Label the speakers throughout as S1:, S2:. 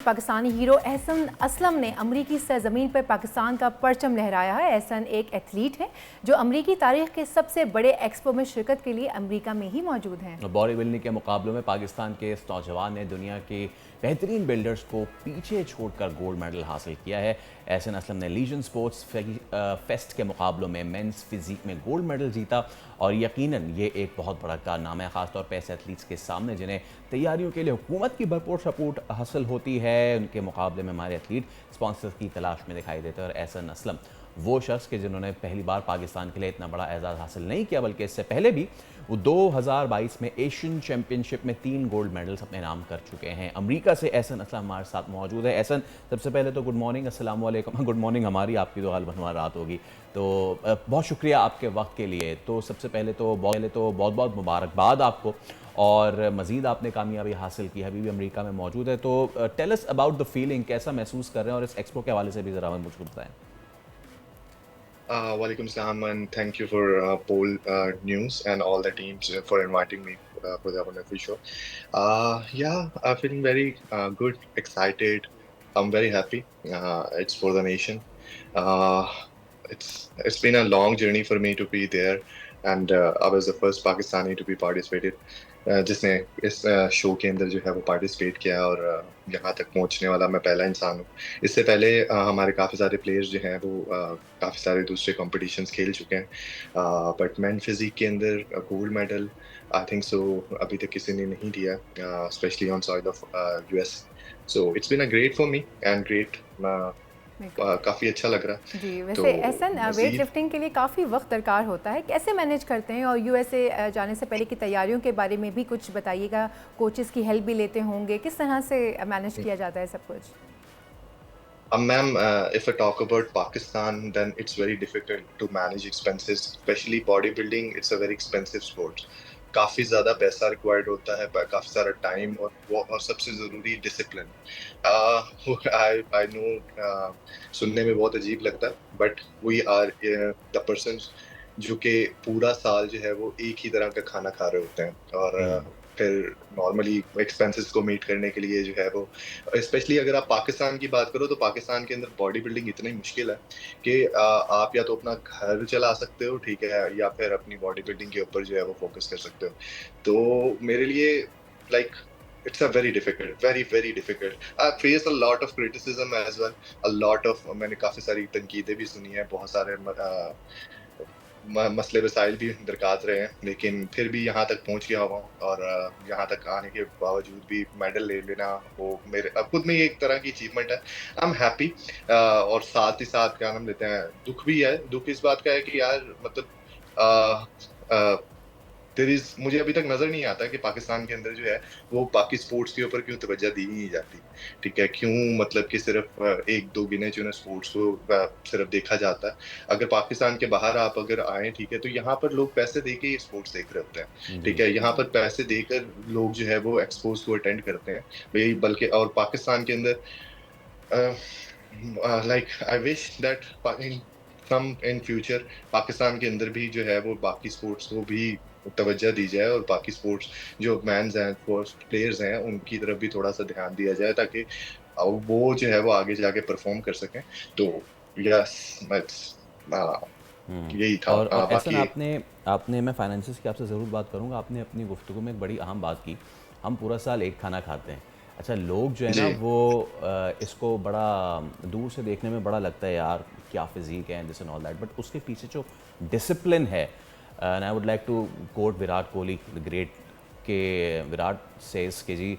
S1: Pakistani hero Ehsan Aslam ने अमरीकी सरजमीन पर पाकिस्तान का परचम लहराया है। एहसन एक एथलीट है जो अमरीकी तारीख के सबसे बड़े एक्सपो में शिरकत के लिए अमरीका में ही मौजूद हैं।
S2: बॉडी बिल्डिंग के मुकाबलों में पाकिस्तान के इस नौजवान ने दुनिया के बेहतरीन बिल्डर्स को पीछे छोड़कर गोल्ड मेडल हासिल किया है। एहसन असलम ने लीजन स्पोर्ट्स फेस्ट के मुकाबलों में मेंस फिजिक में गोल्ड मेडल जीता और यकीनन ये एक बहुत बड़ा कारनामा है, खासतौर पर ऐसे एथलीट्स के सामने जिन्हें तैयारियों के लिए हुकूमत की भरपूर सपोर्ट हासिल होती है। उनके मुकाबले में हमारे एथलीट स्पॉन्सर्स की तलाश में दिखाई देते हैं और एहसन असलम वो शख्स के जिन्होंने पहली बार पाकिस्तान के लिए इतना बड़ा एजाज़ हासिल नहीं किया, बल्कि इससे पहले भी वो 2022 में एशियन चैंपियनशिप में 3 गोल्ड मेडल्स अपने नाम कर चुके हैं। अमेरिका से एहसन असलम हमारे साथ मौजूद है। एहसन, सबसे पहले तो गुड मॉर्निंग, अस्सलाम वालेकुम। गुड मॉर्निंग हमारी, आपकी तो गालिबन रात होगी, तो बहुत शुक्रिया आपके वक्त के लिए। तो सबसे पहले तो बहुत बहुत मुबारकबाद आपको, और मज़ीद आपने कामयाबी हासिल की है, अभी भी अमेरिका में मौजूद है। तो tell us about the feeling, कैसा महसूस कर रहे हैं, और इस एक्सपो के हवाले से भी ज़रा मुझको बताएं।
S3: Walaikum salam and thank you for Pole News and all the teams for inviting me for the wonderful show. Yeah, I'm feeling very good, excited. I'm very happy. It's for the nation. Uh, it's been a long journey for me to be there, and I was the first Pakistani to be participated. जिसने इस show के अंदर जो है वो participate किया, और यहाँ तक पहुँचने वाला मैं पहला इंसान हूँ। इससे पहले हमारे काफ़ी सारे प्लेयर्स जो हैं वो काफ़ी सारे दूसरे कॉम्पिटिशन्स खेल चुके हैं, बट मैन फिजिक के अंदर gold medal I think so अभी तक किसी ने नहीं दिया, specially on soil of US. So it's been a great for me and great, काफ़ी अच्छा लग रहा है।
S1: जी,
S3: तो
S1: वैसे एहसन वेट लिफ्टिंग के लिए काफ़ी वक्त दरकार होता है, कैसे मैनेज करते हैं? और यूएसए जाने से पहले की तैयारियों के बारे में भी कुछ बताइएगा। कोचेस की हेल्प भी लेते होंगे, किस तरह से मैनेज किया जाता है सब कुछ?
S3: Ma'am, if I talk about Pakistan, then it's very difficult to manage expenses, especially bodybuilding. It's a very expensive sport. काफी ज्यादा पैसा रिक्वायर्ड होता है, काफी सारा टाइम, और सबसे जरूरी डिसिप्लिन। आई नो सुनने में बहुत अजीब लगता है, but we are the person जो कि पूरा साल जो है वो एक ही तरह का खाना खा रहे होते हैं, और फिर नॉर्मली एक्सपेंसेस को मीट करने के लिए जो है वो, स्पेशली अगर आप पाकिस्तान की बात करो, तो पाकिस्तान के अंदर बॉडी बिल्डिंग इतनी मुश्किल है कि आप या तो अपना घर चला सकते हो, ठीक है, या फिर अपनी बॉडी बिल्डिंग के ऊपर जो है वो फोकस कर सकते हो। तो मेरे लिए like it's a very difficult, very difficult. I face a lot of criticism as well, a lot of, मैंने काफी सारी तनकीदें भी सुनी है, बहुत सारे मसले वसाइल भी दरकार रहे हैं, लेकिन फिर भी यहाँ तक पहुँच गया हुआ हूँ, और यहाँ तक आने के बावजूद भी मेडल ले लेना वो मेरे अब खुद में ये एक तरह की अचीवमेंट है। आई एम हैप्पी, और साथ ही साथ क्या नाम लेते हैं, दुख भी है। दुख इस बात का है कि यार मतलब मुझे अभी तक नजर नहीं आता कि पाकिस्तान के अंदर जो है वो बाकी स्पोर्ट्स के ऊपर क्यों तवज्जो दी नहीं जाती, ठीक है, क्यों मतलब कि सिर्फ एक दो गिने चुने स्पोर्ट्स को सिर्फ देखा जाता है। अगर पाकिस्तान के बाहर आप अगर आए, ठीक है, तो यहाँ पर लोग पैसे दे के स्पोर्ट्स देख रहे होते हैं, ठीक है, यहाँ पर पैसे देकर लोग जो है वो एक्सपोज को अटेंड करते हैं भाई, बल्कि और पाकिस्तान के अंदर like I wish that in future Pakistan के अंदर भी जो है वो बाकी स्पोर्ट्स को भी तवज्जो दी जाए, और बाकी स्पोर्ट्स जो मैंस हैं, प्लेयर्स हैं, उनकी तरफ भी थोड़ा सा ध्यान दिया जाए, ताकि वो जो है वो आगे जाके परफॉर्म कर सकें। तो यस, यही था।
S2: और ऐसा
S3: बाकी
S2: आपने मैं फाइनेंसिस की आपसे ज़रूर बात करूँगा, आपने अपनी गुफ्तगू में एक बड़ी अहम बात की, हम पूरा साल एक खाना खाते हैं। अच्छा, लोग जो है ना वो इसको बड़ा दूर से देखने में बड़ा लगता है, यार क्या फिज़ीक है, this and all that, but उसके पीछे जो डिसिप्लिन है, and I would like to quote Virat Kohli the great, के विराट सेज के जी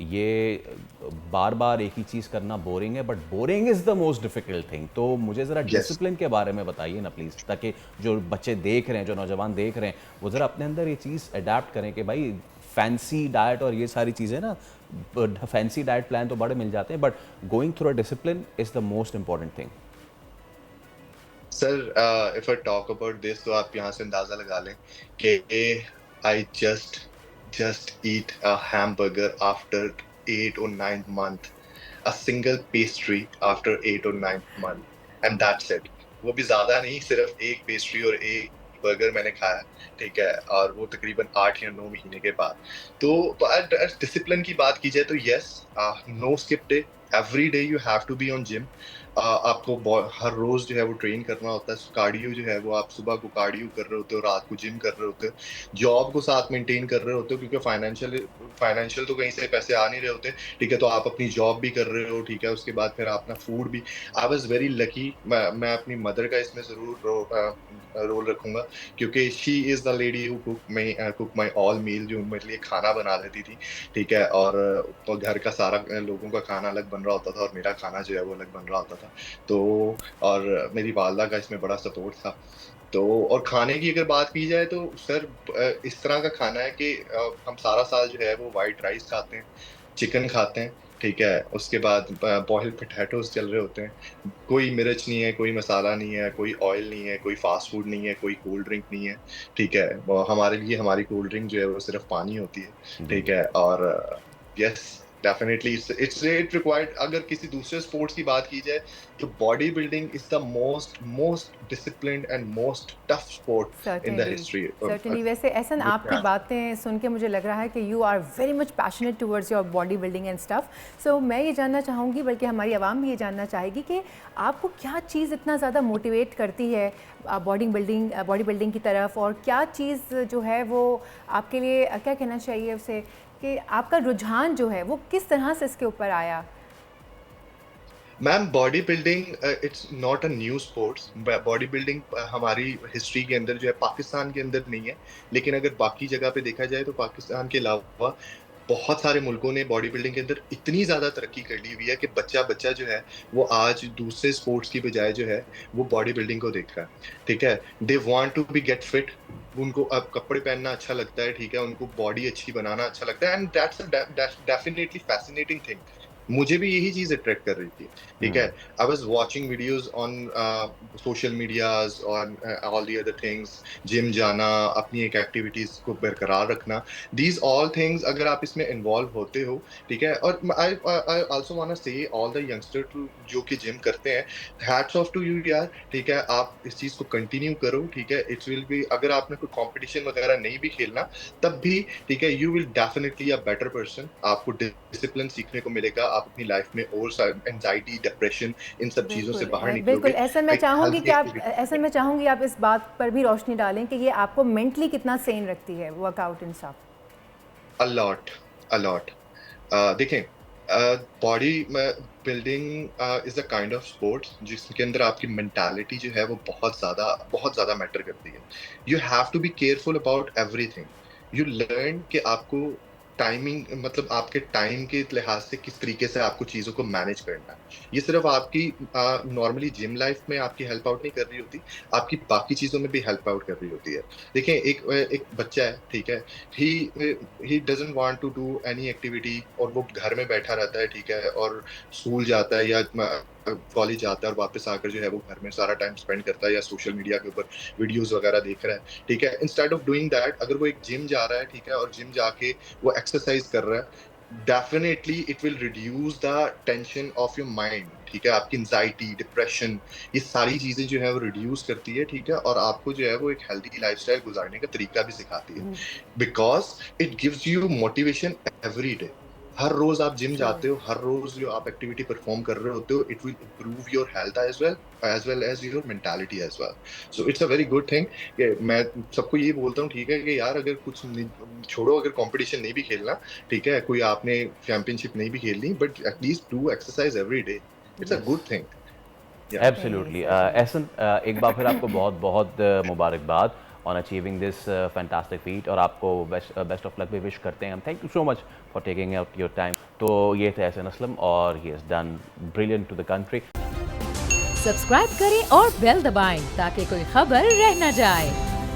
S2: ये बार बार एक ही चीज़ करना बोरिंग है, but boring is the most difficult thing. तो मुझे ज़रा डिसिप्लिन के बारे में बताइए ना प्लीज़, ताकि जो बच्चे देख रहे हैं, जो नौजवान देख रहे हैं, वो ज़रा अपने अंदर ये चीज़ अडेप्ट करें कि भाई फैंसी डाइट और ये सारी चीज़ें ना, फैंसी डाइट प्लान तो बड़े मिल जाते हैं, but going through a discipline is the most important thing.
S3: Sir, if I talk about this, तो आप यहाँ से अंदाजा लगा लें कि आई just eat a hamburger after 8 or 9 month, a single pastry after 8 or 9 month, and that's it. वो भी ज्यादा नहीं, सिर्फ एक पेस्ट्री और एक बर्गर मैंने खाया, ठीक है, और वो तकरीबन 8 या 9 महीने के बाद। तो डिसिप्लिन की बात की जाए तो yes, no skip day, every day you have to be on gym. आपको हर रोज जो है वो ट्रेन करना होता है। कार्डियो जो है वो आप सुबह को कार्डियो कर रहे होते हो, रात को जिम कर रहे होते हो, जॉब को साथ मेंटेन कर रहे होते हो, क्योंकि फाइनेंशियल तो कहीं से पैसे आ नहीं रहे होते, ठीक है, तो आप अपनी जॉब भी कर रहे हो, ठीक है, उसके बाद फिर अपना फूड भी। I was very lucky. मैं अपनी मदर का इसमें जरूर रोल रखूंगा, क्योंकि she is the lady who cook my all meal, जो मेरे लिए खाना बना लेती थी, ठीक है, और तो घर का सारा लोगों का खाना अलग बन रहा होता था और मेरा खाना जो है वो अलग बन रहा होता था। तो और मेरी वालदा का इसमें बड़ा सपोर्ट था। तो और खाने की अगर बात की जाए तो सर, इस तरह का खाना है कि हम सारा साल जो है वो वाइट राइस खाते हैं, चिकन खाते हैं, ठीक है, उसके बाद बॉइल्ड पोटैटोज चल रहे होते हैं, कोई मिर्च नहीं है, कोई मसाला नहीं है, कोई ऑयल नहीं है, कोई फास्ट फूड नहीं है, कोई कोल्ड ड्रिंक नहीं है, ठीक है। हमारे लिए हमारी कोल्ड ड्रिंक जो है वो सिर्फ पानी होती है,
S2: जी।
S3: ठीक है। और यस, डेफिनेटली इट रिक्वायर्ड। अगर किसी दूसरे स्पोर्ट्स की बात की जाए तो body building is the most disciplined and most tough sport in the
S1: certainly
S3: history.
S1: Certainly. वैसे एहसन, आपकी बातें सुन के मुझे लग रहा है कि you are very much passionate towards your body building and stuff. So मैं ये जानना चाहूँगी, बल्कि हमारी आवाम भी ये जानना चाहेगी कि आपको क्या चीज़ इतना ज़्यादा मोटिवेट करती है बॉडी बिल्डिंग की तरफ, और क्या चीज़ जो है वो आपके लिए क्या कहना चाहिए उसे, कि आपका रुझान जो है वो किस तरह से इसके ऊपर आया?
S3: Ma'am, body building it's not a new sports. Body building हमारी हिस्ट्री के अंदर जो है पाकिस्तान के अंदर नहीं है, लेकिन अगर बाकी जगह पे देखा जाए तो पाकिस्तान के अलावा बहुत सारे मुल्कों ने बॉडी बिल्डिंग के अंदर इतनी ज़्यादा तरक्की कर ली हुई है कि बच्चा बच्चा जो है वो आज दूसरे स्पोर्ट्स की बजाय जो है वो बॉडी बिल्डिंग को देख रहा है, ठीक है। They want to be get fit, उनको अब कपड़े पहनना अच्छा लगता है, ठीक है, उनको बॉडी अच्छी बनाना अच्छा लगता है, and that's definitely fascinating thing. मुझे भी यही चीज अट्रैक्ट कर रही थी, ठीक है। I was watching videos on social medias, on all the other things, gym जाना, अपनी एक एक्टिविटीज को बरकरार रखना, दीज ऑल थिंग्स अगर आप इसमें इन्वॉल्व होते हो, ठीक है। और आई आल्सो वांट टू से ऑल द यंगस्टर जो कि जिम करते हैं, हैट्स ऑफ टू यू यार, ठीक है, आप इस चीज को कंटिन्यू करो, ठीक है। इट्स विल बी, अगर आपने कोई कंपटीशन वगैरह नहीं भी खेलना तब भी, ठीक है, you will definitely a better person. आपको डिसिप्लिन सीखने को मिलेगा, आप अपनी लाइफ में और एंजाइटी, डिप्रेशन, इन सब चीजों से बाहर
S1: बिल्कुल बिल्कुल।
S3: निकलोगे।
S1: ऐसा मैं चाहूँगी आप इस बात पर भी रोशनी डालें कि ये आपको मेंटली कितना सेन रखती है workout and stuff.
S3: A lot a lot. देखें, body building is a kind of sports जिसके अंदर आपकी मेंटालिटी जो है वो बहुत ज्यादा मैटर करती है। You have to be careful about everything. You learn कि आपको टाइमिंग, मतलब आपके टाइम के लिहाज से किस तरीके से आपको चीज़ों को मैनेज करना है। ये सिर्फ आपकी नॉर्मली जिम लाइफ में आपकी हेल्प आउट नहीं कर रही होती, आपकी बाकी चीज़ों में भी हेल्प आउट कर रही होती है। देखिए, एक बच्चा है, ठीक है, he doesn't want to do any activity, और वो घर में बैठा रहता है, ठीक है, और स्कूल जाता है या कॉलेज जाता है और वापस आकर जो है वो घर में सारा टाइम स्पेंड करता है या सोशल मीडिया के ऊपर वीडियोस वगैरह देख रहा है, ठीक है। इंस्टेड ऑफ डूइंग दैट, अगर वो एक जिम जा रहा है, ठीक है, और जिम जाके वो एक्सरसाइज कर रहा है, definitely it will reduce the tension of your mind, ठीक है। आपकी एंजाइटी, डिप्रेशन, ये सारी चीजें जो है वो रिड्यूस करती है, ठीक है, और आपको जो है वो एक हेल्दी लाइफस्टाइल गुजारने का तरीका भी सिखाती है, because it gives you motivation every day. हर रोज आप जिम जाते हो, हर रोज जो आप एक्टिविटी परफॉर्म कर रहे होते हो, it will improve your health as well as your mentality as well. So it's a very good thing. मैं सबको ये बोलता हूँ, ठीक है, कि यार अगर कुछ छोड़ो, अगर कंपटीशन नहीं भी खेलना, ठीक है, कोई आपने चैंपियनशिप नहीं भी खेलनी, but at least do exercise every day. It's a good thing.
S2: Absolutely. Ehsan, एक बार फिर आपको बहुत बहुत मुबारकबाद on achieving this fantastic feat, और आपको बेस्ट ऑफ लक भी विश करते हैं हम। Thank you so much for taking out your time. तो ये थे एहसन असलम, और he has done brilliant to the country.
S4: Subscribe करें और बेल दबाएं ताकि कोई खबर रह न जाए।